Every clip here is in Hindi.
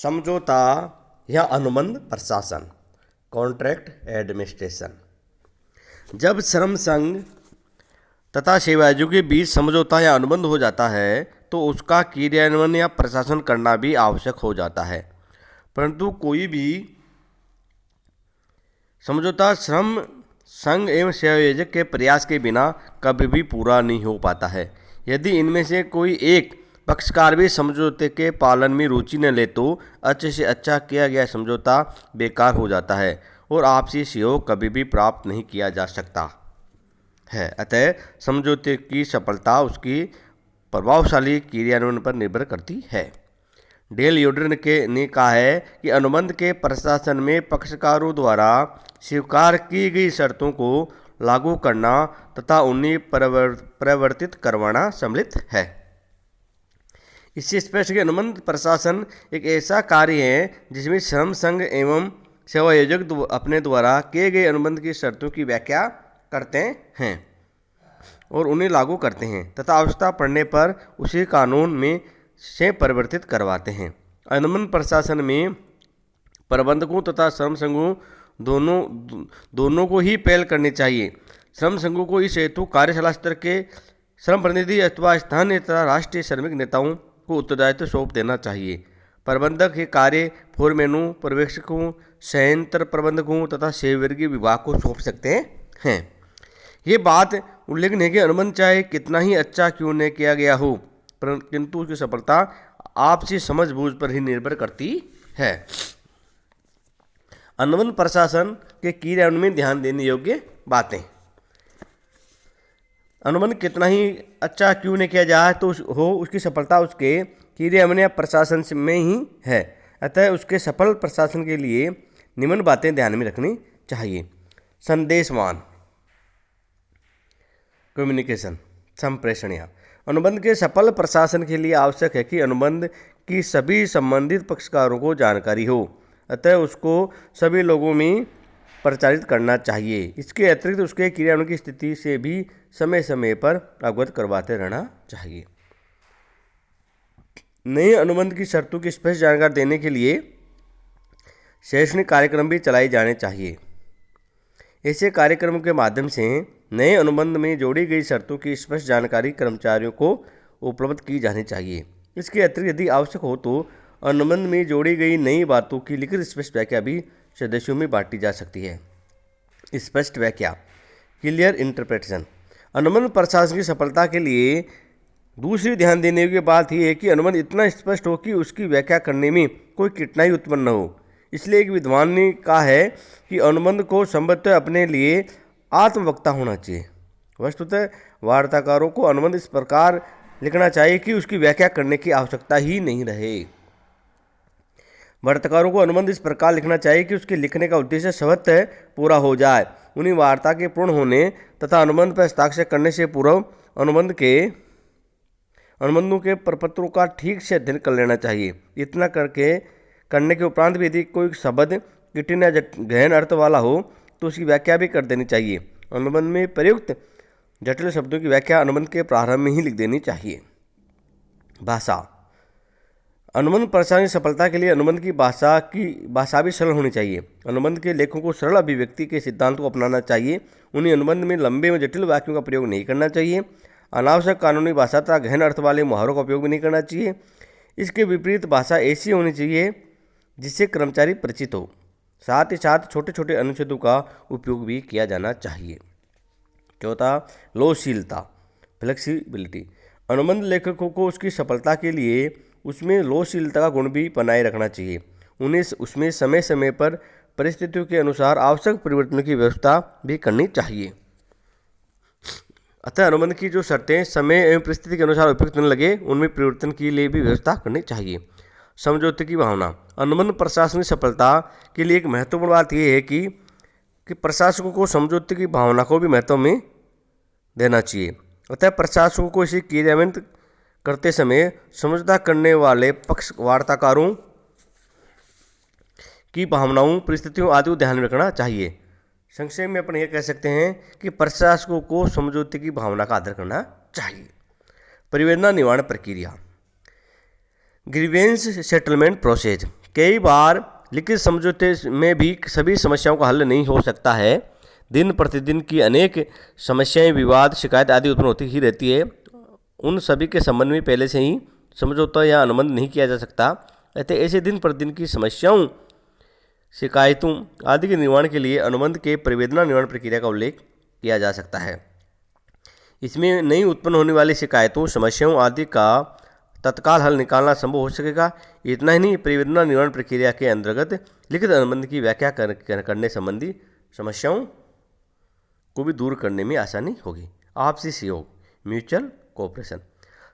समझौता या अनुबंध प्रशासन, कॉन्ट्रैक्ट एडमिनिस्ट्रेशन। जब श्रम संघ तथा सेवायोजकों के बीच समझौता या अनुबंध हो जाता है तो उसका क्रियान्वयन या प्रशासन करना भी आवश्यक हो जाता है। परंतु कोई भी समझौता श्रम संघ एवं सेवायोजक के प्रयास के बिना कभी भी पूरा नहीं हो पाता है। यदि इनमें से कोई एक पक्षकार भी समझौते के पालन में रुचि न ले तो अच्छे से अच्छा किया गया समझौता बेकार हो जाता है और आपसी सहयोग कभी भी प्राप्त नहीं किया जा सकता है। अतः समझौते की सफलता उसकी प्रभावशाली क्रियान्वयन पर निर्भर करती है। डेल योडर ने कहा है कि अनुबंध के प्रशासन में पक्षकारों द्वारा स्वीकार की गई शर्तों को लागू करना तथा उन्हें परिवर्तित करवाना सम्मिलित है। इससे स्पष्ट कि अनुबंध प्रशासन एक ऐसा कार्य है जिसमें श्रम संघ एवं सेवायोजक अपने द्वारा किए गए अनुबंध की शर्तों की व्याख्या करते हैं और उन्हें लागू करते हैं तथा आवश्यकता पड़ने पर उसे कानून में से परिवर्तित करवाते हैं। अनुबंध प्रशासन में प्रबंधकों तथा श्रम संघों दोनों को ही पहल करनी चाहिए। श्रम संघों को इस हेतु कार्यशाला स्तर के श्रम प्रतिनिधि अथवा स्थानीय तथा राष्ट्रीय श्रमिक नेताओं को उत्तरदायित्व सौंप देना चाहिए। प्रबंधक ये कार्य फोरमैनों, पर्यवेक्षकों, संयंत्र प्रबंधकों तथा सेवावर्गीय विभाग को सौंप सकते हैं। ये बात उल्लेखनीय है कि अनुबंध चाहे कितना ही अच्छा क्यों न किया गया हो किंतु उसकी सफलता आपसी समझबूझ पर ही निर्भर करती है। अनुबंध प्रशासन के क्रियान्वयन में ध्यान देने योग्य बातें। अनुबंध कितना ही अच्छा क्यों न किया जाए तो उसकी सफलता उसके क्रियान्वयन या प्रशासन में ही है। अतः उसके सफल प्रशासन के लिए निम्न बातें ध्यान में रखनी चाहिए। संदेशवान कम्युनिकेशन, संप्रेषण। अनुबंध के सफल प्रशासन के लिए आवश्यक है कि अनुबंध की सभी संबंधित पक्षकारों को जानकारी हो, अतः उसको सभी लोगों में प्रचारित करना चाहिए। इसके अतिरिक्त उसके क्रियान्वयन की स्थिति से भी समय समय पर अवगत करवाते रहना चाहिए। नए अनुबंध की शर्तों की स्पष्ट जानकारी देने के लिए शैक्षणिक कार्यक्रम भी चलाए जाने चाहिए। ऐसे कार्यक्रमों के माध्यम से नए अनुबंध में जोड़ी गई शर्तों की स्पष्ट जानकारी कर्मचारियों को उपलब्ध की जानी चाहिए। इसके अतिरिक्त यदि आवश्यक हो तो अनुबंध में जोड़ी गई नई बातों की लिखित स्पष्ट व्याख्या भी सदस्यों में बांटी जा सकती है। स्पष्ट व्याख्या, क्लियर इंटरप्रिटेशन। अनुबंध प्रशासन की सफलता के लिए दूसरी ध्यान देने की बात यह है कि अनुबंध इतना स्पष्ट हो कि उसकी व्याख्या करने में कोई कठिनाई उत्पन्न न हो। इसलिए एक विद्वान ने कहा है कि अनुबंध को संभवतः अपने लिए आत्मवक्ता होना चाहिए। वस्तुतः वार्ताकारों को अनुबंध इस प्रकार लिखना चाहिए कि उसकी व्याख्या करने की आवश्यकता ही नहीं रहे। वार्ताकारों को अनुबंध इस प्रकार लिखना चाहिए कि उसके लिखने का उद्देश्य स्वतः पूरा हो जाए। उन्हें वार्ता के पूर्ण होने तथा अनुबंध पर हस्ताक्षर करने से पूर्व अनुबंधों के प्रपत्रों का ठीक से अध्ययन कर लेना चाहिए। इतना करने के उपरांत भी यदि कोई शब्द कठिन या गहन अर्थ वाला हो तो उसकी व्याख्या भी कर देनी चाहिए। अनुबंध में प्रयुक्त जटिल शब्दों की व्याख्या अनुबंध के प्रारंभ में ही लिख देनी चाहिए। भाषा। अनुबंध प्रशासन की सफलता के लिए अनुबंध की भाषा भी सरल होनी चाहिए। अनुबंध के लेखों को सरल अभिव्यक्ति के सिद्धांत को अपनाना चाहिए। उन्हें अनुबंध में लंबे व जटिल वाक्यों का प्रयोग नहीं करना चाहिए। अनावश्यक कानूनी भाषा तथा गहन अर्थ वाले मुहावरों का उपयोग भी नहीं करना चाहिए। इसके विपरीत भाषा ऐसी होनी चाहिए जिससे कर्मचारी परिचित हो। साथ ही साथ छोटे छोटे अनुच्छेदों का उपयोग भी किया जाना चाहिए। चौथा, लोकशीलता, फ्लेक्सिबिलिटी। अनुबंध लेखकों को उसकी सफलता के लिए उसमें लोकशीलता का गुण भी बनाए रखना चाहिए। उन्हें उसमें समय समय पर परिस्थितियों के अनुसार आवश्यक परिवर्तनों की व्यवस्था भी करनी चाहिए। अतः अनुबंध की जो शर्तें समय एवं परिस्थिति के अनुसार उपयुक्त न लगे उनमें परिवर्तन के लिए भी व्यवस्था करनी चाहिए। समझौते की भावना। अनुबंध प्रशासन की सफलता के लिए एक महत्वपूर्ण बात यह है कि प्रशासकों को समझौते की भावना को भी महत्व में देना चाहिए। अतः प्रशासकों को इसे क्रियान्वित करते समय समझौता करने वाले पक्ष वार्ताकारों की भावनाओं, परिस्थितियों आदि को ध्यान में रखना चाहिए। संक्षेप में अपन यह कह सकते हैं कि प्रशासकों को समझौते की भावना का आदर करना चाहिए। परिवेदना निवारण प्रक्रिया। Grievance settlement process. कई बार लिखित समझौते में भी सभी समस्याओं का हल नहीं हो सकता है। दिन प्रतिदिन की अनेक समस्याएं, विवाद, शिकायत आदि उत्पन्न होती ही रहती है। उन सभी के संबंध में पहले से ही समझौता या अनुबंध नहीं किया जा सकता। अतः ऐसे दिन प्रतिदिन की समस्याओं, शिकायतों आदि के निर्माण के लिए अनुबंध के परिवेदना निर्माण प्रक्रिया का उल्लेख किया जा सकता है। इसमें नई उत्पन्न होने वाली शिकायतों, समस्याओं आदि का तत्काल हल निकालना संभव हो सकेगा। इतना ही नहीं, परिवेदना निर्माण प्रक्रिया के अंतर्गत लिखित अनुबंध की व्याख्या करने संबंधी समस्याओं को भी दूर करने में आसानी होगी। आपसी सहयोग, म्यूचुअल कोऑपरेशन।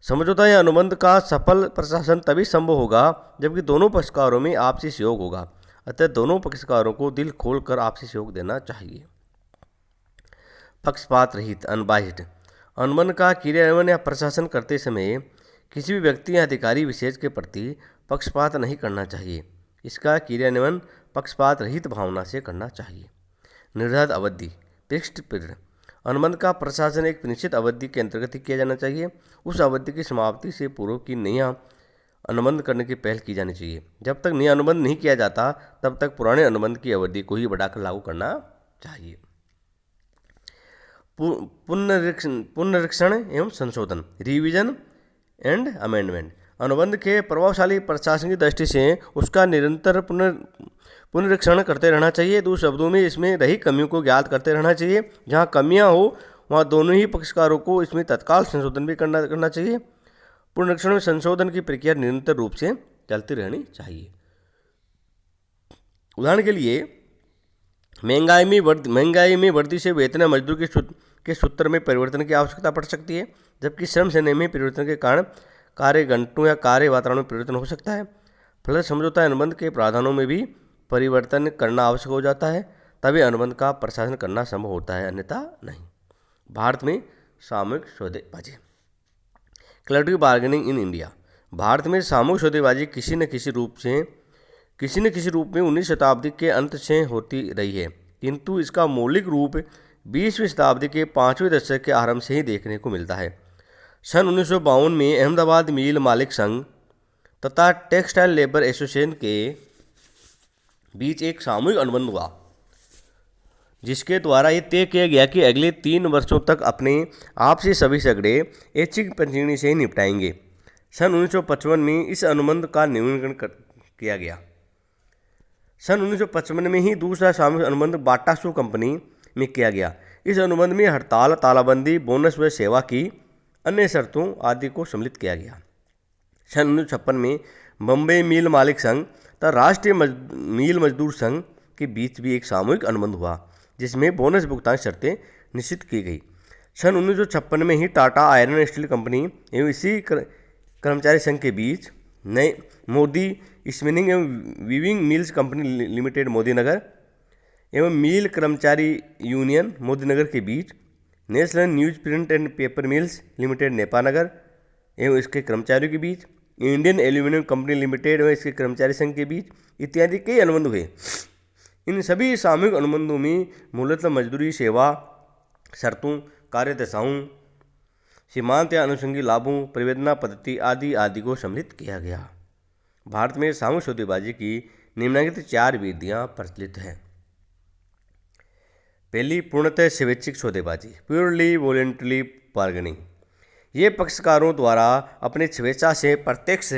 समझौता या अनुबंध का सफल प्रशासन तभी संभव होगा जबकि दोनों पक्षकारों में आपसी सहयोग होगा। अतः दोनों पक्षकारों को दिल खोलकर आपसी सहयोग देना चाहिए। पक्षपात रहित, अनबाइज्ड। अनुबंध का क्रियान्वयन या प्रशासन करते समय किसी भी व्यक्ति या अधिकारी विशेष के प्रति पक्षपात नहीं करना चाहिए। इसका क्रियान्वयन पक्षपात रहित भावना से करना चाहिए। निर्धारित अवधि, फिक्स्ड पीरियड। अनुबंध का प्रशासन एक निश्चित अवधि के अंतर्गत ही किया जाना चाहिए। उस अवधि की समाप्ति से पूर्व की नया अनुबंध करने की पहल की जानी चाहिए। जब तक नया अनुबंध नहीं किया जाता तब तक पुराने अनुबंध की अवधि को ही बढ़ाकर लागू करना चाहिए। पुनरीक्षण एवं संशोधन, रिवीजन एंड अमेंडमेंट। अनुबंध के प्रभावशाली प्रशासन की दृष्टि से उसका निरंतर पुनरीक्षण करते रहना चाहिए। दूसरे शब्दों में इसमें रही कमियों को ज्ञात करते रहना चाहिए। जहाँ कमियाँ हो वहाँ दोनों ही पक्षकारों को इसमें तत्काल संशोधन भी करना चाहिए। पुनरीक्षण में संशोधन की प्रक्रिया निरंतर रूप से चलती रहनी चाहिए। उदाहरण के लिए, महंगाई में वृद्धि से वेतन मजदूर के सूत्र में परिवर्तन की आवश्यकता पड़ सकती है, जबकि श्रम समय में परिवर्तन के कारण कार्य घंटों या कार्य वातावरण में परिवर्तन हो सकता है। फलतः समझौता अनुबंध के प्रावधानों में भी परिवर्तन करना आवश्यक हो जाता है, तभी अनुबंध का प्रशासन करना संभव होता है, अन्यथा नहीं। भारत में सामूहिक सौदेबाजी, collective bargaining in India. Bharat में सामूहिक सौदेबाजी किसी न किसी रूप में 19वीं शताब्दी के अंत से होती रही है, किंतु इसका मौलिक रूप 20वीं शताब्दी के 5वें दशक के आरंभ से ही देखने को मिलता है। सन 1952 में अहमदाबाद मिल मालिक संघ तथा टेक्सटाइल लेबर एसोसिएशन के बीच एक सामूहिक अनुबंध हुआ, जिसके द्वारा ये तय किया गया कि अगले 3 वर्षों तक अपने आपसी सभी झगड़े ऐच्छिक पंजीकरण से ही निपटाएंगे। सन 1955 में इस अनुबंध का नवीनीकरण किया गया। सन 1955 में ही दूसरा सामूहिक अनुबंध बाटा शू कंपनी में किया गया। इस अनुबंध में हड़ताल, तालाबंदी, बोनस व सेवा की अन्य शर्तों आदि को सम्मिलित किया गया। सन 1956 में बम्बई मिल मालिक संघ तथा राष्ट्रीय मिल मजदूर संघ के बीच भी एक सामूहिक अनुबंध हुआ, जिसमें बोनस भुगतान शर्तें निश्चित की गई। सन 1956 में ही Tata iron and steel company एवं इसी कर्मचारी संघ के बीच नए मोदी स्पिनिंग एवं weaving mills company limited Modinagar एवं मिल कर्मचारी यूनियन मोदीनगर के बीच national newsprint and paper mills limited Nepanagar एवं इसके कर्मचारियों के बीच, इंडियन एल्यूमिनियम कंपनी लिमिटेड एवं इसके कर्मचारी संघ के बीच इत्यादि कई अनुबंध हुए। इन सभी सामूहिक अनुबंधों में मूलतः मजदूरी, सेवा शर्तों, कार्यदशाओं, सीमांत या अनुषंगी लाभों, परिवेदना पद्धति आदि को सम्मिलित किया गया। भारत में सामूहिक सौदेबाजी की निम्नलिखित 4 विधियाँ प्रचलित हैं। पहली, पूर्णतः स्वैच्छिक सौदेबाजी, प्योरली वॉलेंटरी बार्गेनिंग। ये पक्षकारों द्वारा अपनी स्वेच्छा से प्रत्यक्ष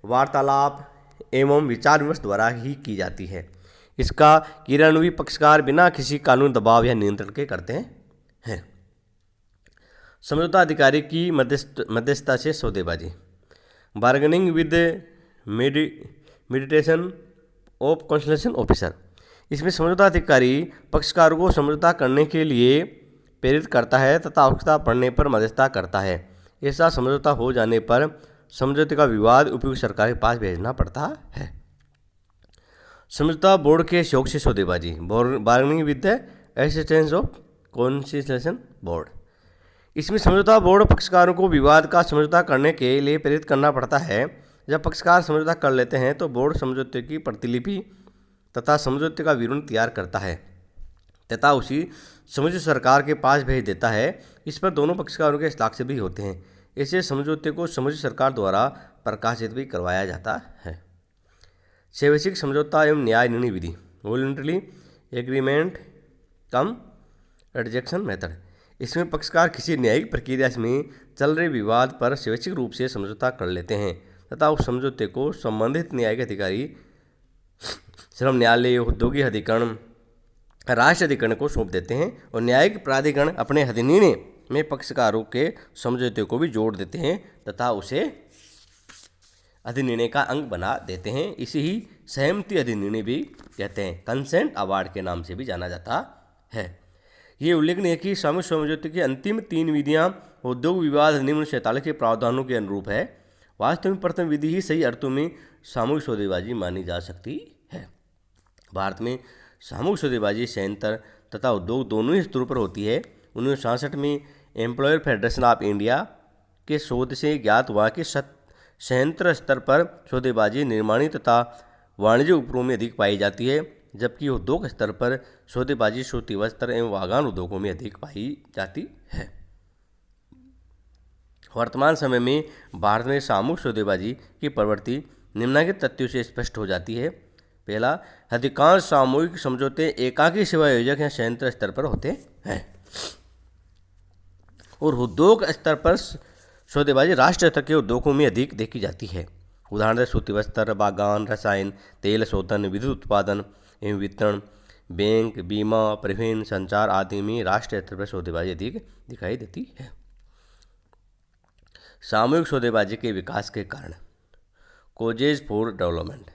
वार्तालाप एवं विचार विमर्श द्वारा ही की जाती है। इसका क्रियान्वयन पक्षकार बिना किसी कानूनी दबाव या नियंत्रण के करते हैं। समझौता अधिकारी की मध्यस्थता से सौदेबाजी, bargaining with meditation of consultation officer. इसमें समझौता अधिकारी पक्षकारों को समझौता करने के लिए प्रेरित करता है तथा आवश्यकता पड़ने पर मध्यस्थता करता है। ऐसा समझौता हो जाने पर समझौते का विवाद उपयुक्त सरकार के पास भेजना पड़ता है। समझौता बोर्ड के सहयोग से सौदेबाजी, bargaining with the assistance of consultation board. इसमें समझौता बोर्ड पक्षकारों को विवाद का समझौता करने के लिए प्रेरित करना पड़ता है। जब पक्षकार समझौता कर लेते हैं तो बोर्ड समझौते की प्रतिलिपि तथा समझौते का विवरण तैयार करता है तथा उसी समझौते सरकार के पास भेज देता है। इस पर दोनों पक्षकारों के हस्ताक्षर भी होते हैं। ऐसे समझौते को समझौते सरकार द्वारा प्रकाशित भी करवाया जाता है। स्वैच्छिक समझौता एवं न्याय निर्णय विधि, वॉलंटरी एग्रीमेंट कम एडजेक्शन मेथड। इसमें पक्षकार किसी न्यायिक प्रक्रिया में चल रहे विवाद पर स्वैच्छिक रूप से समझौता कर लेते हैं तथा उस समझौते को संबंधित न्यायिक अधिकारी, श्रम न्यायालय, औद्योगिक अधिकरण, राष्ट्रीय अधिकरण को सौंप देते हैं और न्यायिक प्राधिकरण अपने अधिनिर्णय में पक्षकारों के समझौते को भी जोड़ देते हैं तथा उसे अधिनिर्णय का अंग बना देते हैं। इसी ही सहमति अधिनिर्णय भी कहते हैं, कंसेंट अवार्ड के नाम से भी जाना जाता है। ये उल्लेखनीय है कि सामूहिक समझौते की अंतिम 3 विधियां उद्योग विवाद अधिनियम 47 के प्रावधानों के अनुरूप है। वास्तव में प्रथम विधि ही सही अर्थों में सामूहिक सौदेबाजी मानी जा सकती है। भारत में सामूहिक सौदेबाजी संयंत्र तथा उद्योग दोनों ही स्तरों पर होती है। 1966 में एम्प्लॉयर फेडरेशन ऑफ इंडिया के शोध से ज्ञात हुआ कि संयंत्र स्तर पर सौदेबाजी निर्माणी तथा वाणिज्य उपकरणों में अधिक पाई जाती है, जबकि उद्योग स्तर पर सौदेबाजी सूती वस्त्र एवं वाहन उद्योगों में अधिक पाई जाती है। वर्तमान समय में भारत में सामूहिक सौदेबाजी की प्रवृत्ति निम्नलिखित तथ्यों से स्पष्ट हो जाती है। पहला, अधिकांश सामूहिक समझौते एकाकी सेवा आयोजक या संयंत्र स्तर पर होते हैं और उद्योग स्तर पर सौदेबाजी राष्ट्रीय स्तर के उद्योगों में अधिक देखी जाती है। उदाहरण सूती वस्त्र, बागान, रसायन, तेल शोधन, विद्युत उत्पादन एवं वितरण, बैंक, बीमा, परिवहन, संचार आदि में राष्ट्रीय स्तर पर सौदेबाजी अधिक दिखाई देती है। सामूहिक सौदेबाजी के विकास के कारण, कोजेज फॉर डेवलपमेंट।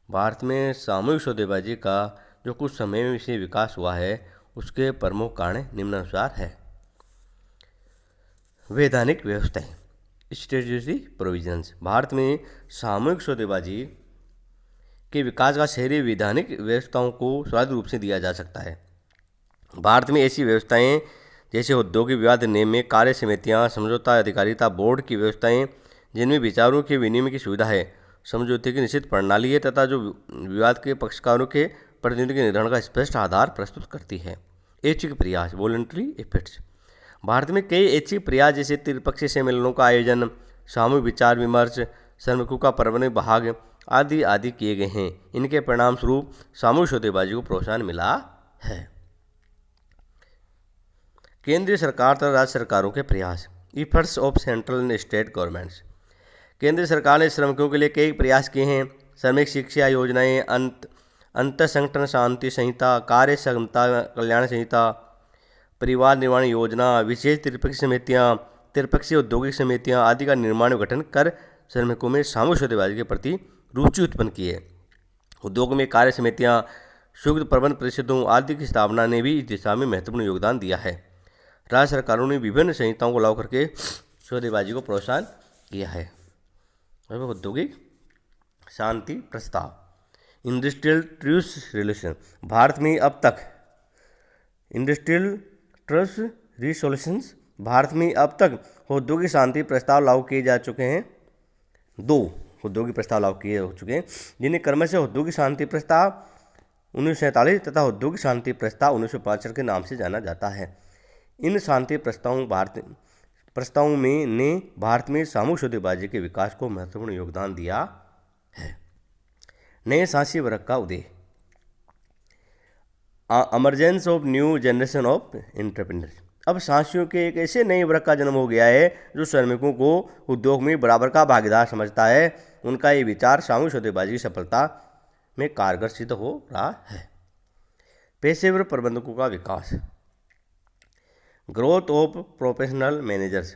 भारत में सामूहिक सौदेबाजी का जो कुछ समय से विकास हुआ है उसके प्रमुख कारण निम्नानुसार है। वैधानिक व्यवस्थाएं, स्टैट्यूटरी प्रोविजंस। भारत में सामूहिक सौदेबाजी के विकास का श्रेय वैधानिक व्यवस्थाओं को स्वाभाविक रूप से दिया जा सकता है। भारत में ऐसी व्यवस्थाएं जैसे औद्योगिक विवाद नियम में कार्य समितियां, समझौता अधिकारिता बोर्ड की व्यवस्थाएं जिनमें विचारों के विनिमय की सुविधा है, समझौते की निश्चित प्रणाली है तथा जो विवाद के पक्षकारों के प्रतिनिधि के निर्धारण का स्पष्ट आधार प्रस्तुत करती है। ऐच्छिक प्रयास, वॉलंटरी एफर्ट्स। भारत में कई ऐच्छिक प्रयास जैसे त्रिपक्षीय सम्मेलनों का आयोजन, सामूहिक विचार विमर्श, श्रमिकों का प्रबंधन भाग आदि आदि किए गए हैं। इनके परिणाम स्वरूप सामूहिक सौदेबाजी को प्रोत्साहन मिला है। केंद्रीय सरकार तथा राज्य सरकारों के प्रयास, efforts of central and state governments. केंद्र सरकार ने श्रमिकों के लिए कई प्रयास किए हैं। श्रमिक शिक्षा योजनाएं, अंतर संगठन शांति संहिता, कार्य क्षमता कल्याण संहिता, परिवार निर्माण योजना, विशेष त्रिपक्षीय समितियां, त्रिपक्षीय औद्योगिक समितियां आदि का निर्माण और गठन कर श्रमिकों में सामूहिक सौदेबाजी के प्रति रुचि उत्पन्न की है। उद्योग में कार्य समितियां, संयुक्त प्रबंध परिषदों आदि की स्थापना ने भी इस दिशा में महत्वपूर्ण योगदान दिया है। राज्य सरकारों ने विभिन्न संहिताओं को लागू करके सौदेबाजी को प्रोत्साहन किया है। औद्योगिक शांति प्रस्ताव, इंडस्ट्रियल ट्रूस रिजोल्यूशन। भारत में अब तक इंडस्ट्रियल ट्रूस रिजोल्यूशंस, भारत में अब तक औद्योगिक शांति प्रस्ताव लागू किए जा चुके हैं। 2 औद्योगिक प्रस्ताव लागू किए हो चुके हैं, जिन्हें क्रमशः औद्योगिक शांति प्रस्ताव 1947 तथा औद्योगिक शांति प्रस्ताव 1965 के नाम से जाना जाता है। इन शांति प्रस्तावों में ने भारत में सामूहिक सौदेबाजी के विकास को महत्वपूर्ण योगदान दिया है। नए साहसी वर्ग का उदय, emergence of new generation of entrepreneurs. अब साहसियों के एक ऐसे नए वर्ग का जन्म हो गया है जो श्रमिकों को उद्योग में बराबर का भागीदार समझता है। उनका ये विचार सामूहिक सौदेबाजी की सफलता में कारगर सिद्ध हो रहा है। पेशेवर प्रबंधकों का विकास, ग्रोथ ऑफ प्रोफेशनल मैनेजर्स।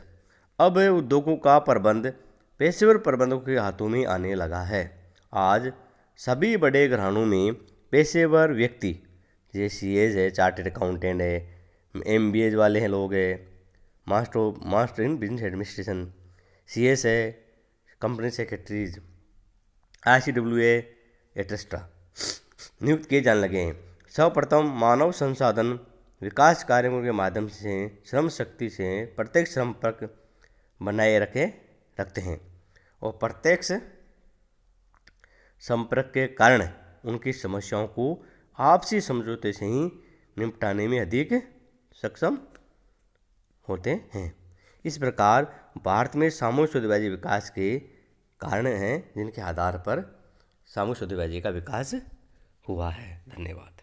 अब उद्योगों का प्रबंध पेशेवर प्रबंधकों के हाथों में आने लगा है। आज सभी बड़े घरानों में पेशेवर व्यक्ति जैसे सीएज है, चार्टर्ड अकाउंटेंट है, एमबीए वाले हैं लोग हैं, master in business administration, CS है, कंपनी सेक्रेटरीज, ICWA एट्सेट्रा नियुक्त किए जाने लगे हैं। सर्वप्रथम मानव संसाधन विकास कार्यों के माध्यम से श्रम शक्ति से प्रत्यक्ष संपर्क बनाए रखते हैं और प्रत्यक्ष संपर्क के कारण उनकी समस्याओं को आपसी समझौते से ही निपटाने में अधिक सक्षम होते हैं। इस प्रकार भारत में सामूहिक सौदेबाजी विकास के कारण हैं जिनके आधार पर सामूहिक सौदेबाजी का विकास हुआ है। धन्यवाद।